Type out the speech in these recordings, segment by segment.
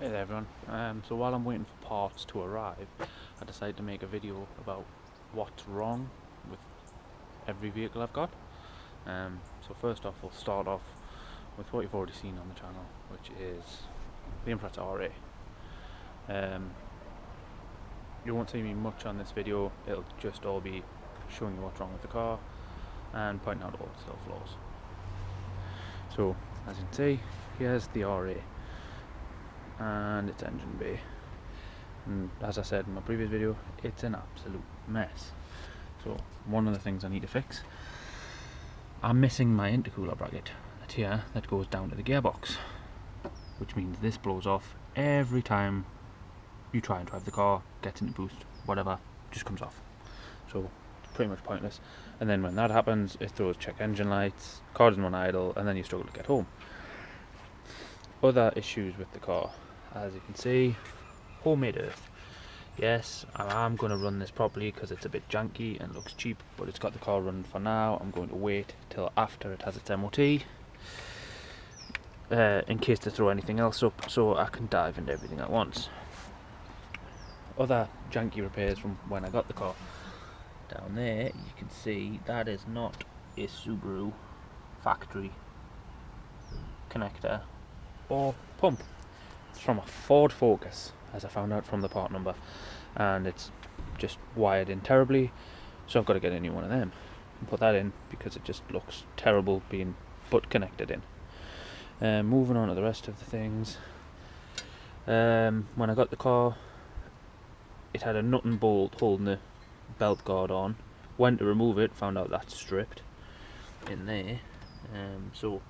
Hey there everyone, so while I'm waiting for parts to arrive, I decided to make a video about what's wrong with every vehicle I've got. So first off, we'll start off with what you've already seen on the channel, which is the Impreza RA. You won't see me much on this video, it'll just all be showing you what's wrong with the car and pointing out all its little flaws. So as you can see, here's the RA and its engine bay, and as I said in my previous video, it's an absolute mess. So one of the things I need to fix, I'm missing my intercooler bracket that goes down to the gearbox, which means this blows off every time you try and drive the car, gets into boost, whatever, just comes off. So it's pretty much pointless, and then when that happens it throws check engine lights, car doesn't run idle, and then you struggle to get home. Other issues with the car, as you can see, homemade earth. Yes, I'm going to run this properly because it's a bit janky and looks cheap, but it's got the car running for now. I'm going to wait till after it has its MOT in case to throw anything else up, so I can dive into everything at once. Other janky repairs from when I got the car. Down there you can see that is not a Subaru factory connector or pump. It's from a Ford Focus, as I found out from the part number, and it's just wired in terribly, so I've got to get a new one of them and put that in because it just looks terrible being butt connected in. Moving on to the rest of the things, when I got the car it had a nut and bolt holding the belt guard on. Went to remove it, found out that's stripped in there, so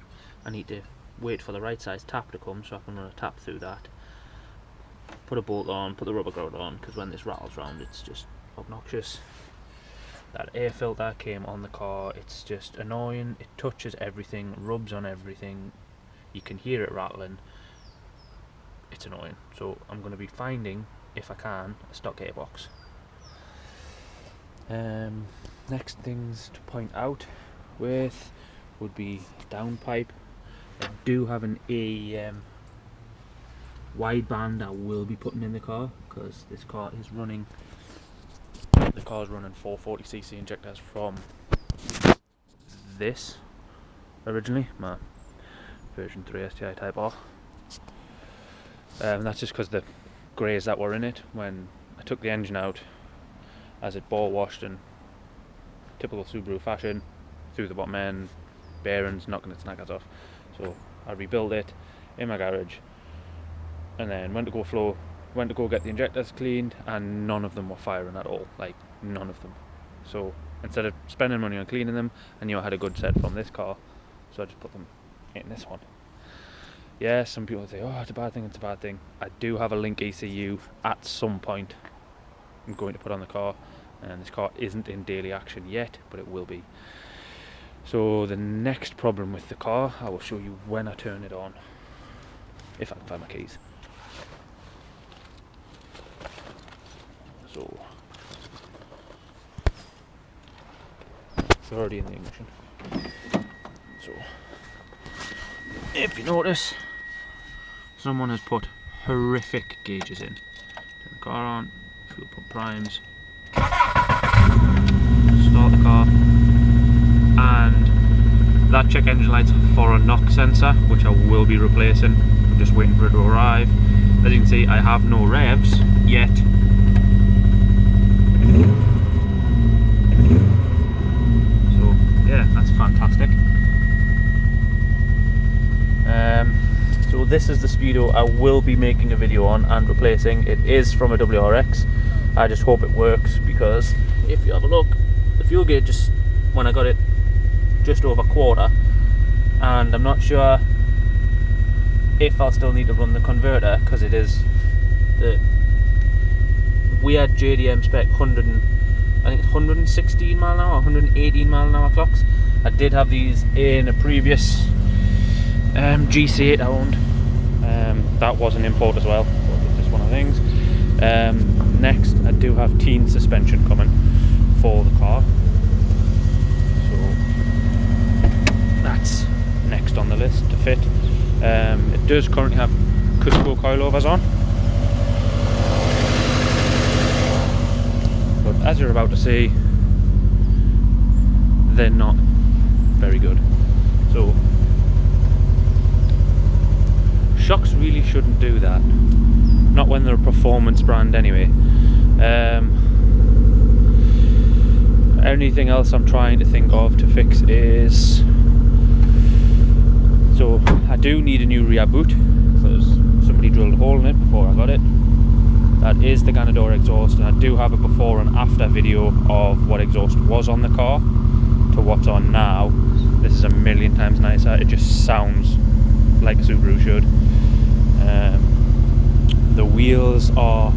I need to wait for the right size tap to come so I can run a tap through that, put a bolt on, put the rubber guard on, because when this rattles around it's just obnoxious. That air filter came on the car, it's just annoying, it touches everything, rubs on everything, you can hear it rattling, it's annoying. So I'm going to be finding, if I can, a stock gearbox. Next things to point out with would be downpipe. I do have an wideband I will be putting in the car because this car is running. The car is running 440cc injectors from this originally, my version 3 STI Type R. That's just because the greys that were in it when I took the engine out, as it bore washed in typical Subaru fashion, through the bottom end, bearings, knocking its knackers off. So I rebuilt it in my garage, and then went to go get the injectors cleaned, and none of them were firing at all, like none of them. So instead of spending money on cleaning them, I knew I had a good set from this car, so I just put them in this one. Yeah, some people say, oh, it's a bad thing, it's a bad thing. I do have a link ECU at some point I'm going to put on the car, and this car isn't in daily action yet, but it will be. So the next problem with the car, I will show you when I turn it on, if I can find my keys. So it's already in the ignition. So if you notice, someone has put horrific gauges in. Turn the car on, fuel pump primes, start the car, and that check engine light's for a knock sensor, which I will be replacing. I'm just waiting for it to arrive. As you can see, I have no revs yet. So yeah, that's fantastic. So this is the Speedo I will be making a video on and replacing. It is from a WRX. I just hope it works, because if you have a look, the fuel gauge just, when I got it, just over quarter, and I'm not sure if I'll still need to run the converter because it is the weird JDM spec 116 mile an hour, 118 mile an hour clocks. I did have these in a previous GC8 I owned. That was an import as well, but it's just one of the things. Next, I do have teen suspension coming for the car, so that's next on the list to fit. It does currently have Cusco coilovers on. But as you're about to see, they're not very good. So shocks really shouldn't do that. Not when they're a performance brand anyway. Anything else I'm trying to think of to fix is, so I do need a new rear boot because somebody drilled a hole in it before I got it. That is the Ganador exhaust, and I do have a before and after video of what exhaust was on the car to what's on now. This is a million times nicer. It just sounds like a Subaru should. The wheels are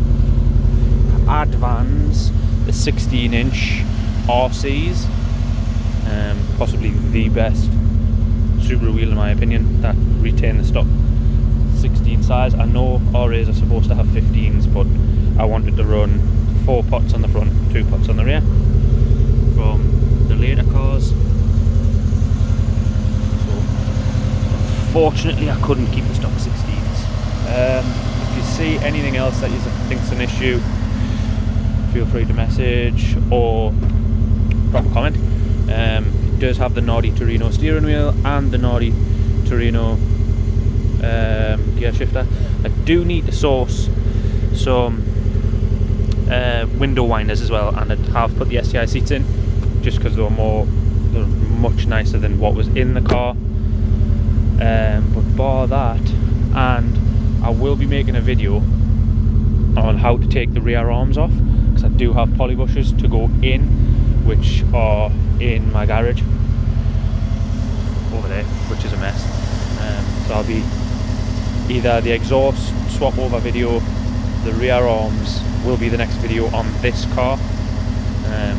Advans, the 16-inch RCs, possibly the best Subaru wheel in my opinion that retain the stock 16 size. I know RAs are supposed to have 15s, but I wanted to run 4 pots on the front, 2 pots on the rear from the later cars. So unfortunately I couldn't keep the stock 16s. If you see anything else that you think's an issue, feel free to message or drop a comment. It does have the Naughty Torino steering wheel and the Naughty Torino gear shifter. I do need to source some window winders as well, and I have put the STI seats in just because they're much nicer than what was in the car. But bar that, and I will be making a video on how to take the rear arms off, because I do have poly bushers to go in, which are in my garage over there, which is a mess. So I'll be either the exhaust swap over video, the rear arms will be the next video on this car, and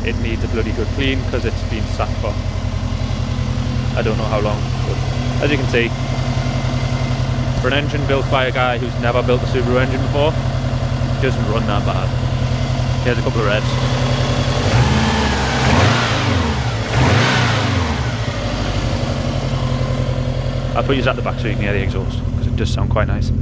it needs a bloody good clean because it's been sat for I don't know how long. But as you can see, for an engine built by a guy who's never built a Subaru engine before, it doesn't run that bad. Here's a couple of revs. I'll put yours at the back so you can hear the exhaust, because it does sound quite nice.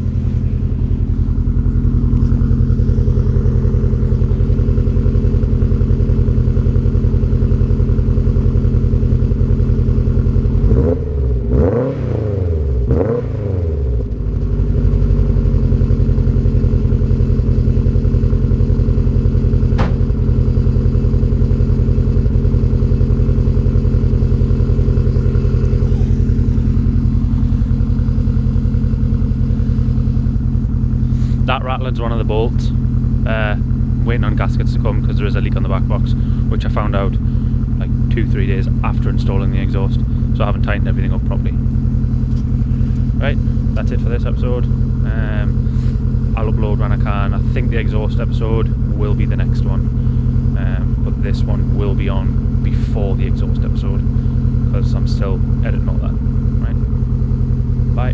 That rattled's one of the bolts. Waiting on gaskets to come because there is a leak on the back box, which I found out like 2-3 days after installing the exhaust, so I haven't tightened everything up properly. Right, that's it for this episode. I'll upload when I can. I think the exhaust episode will be the next one, but this one will be on before the exhaust episode because I'm still editing all that. Right, bye.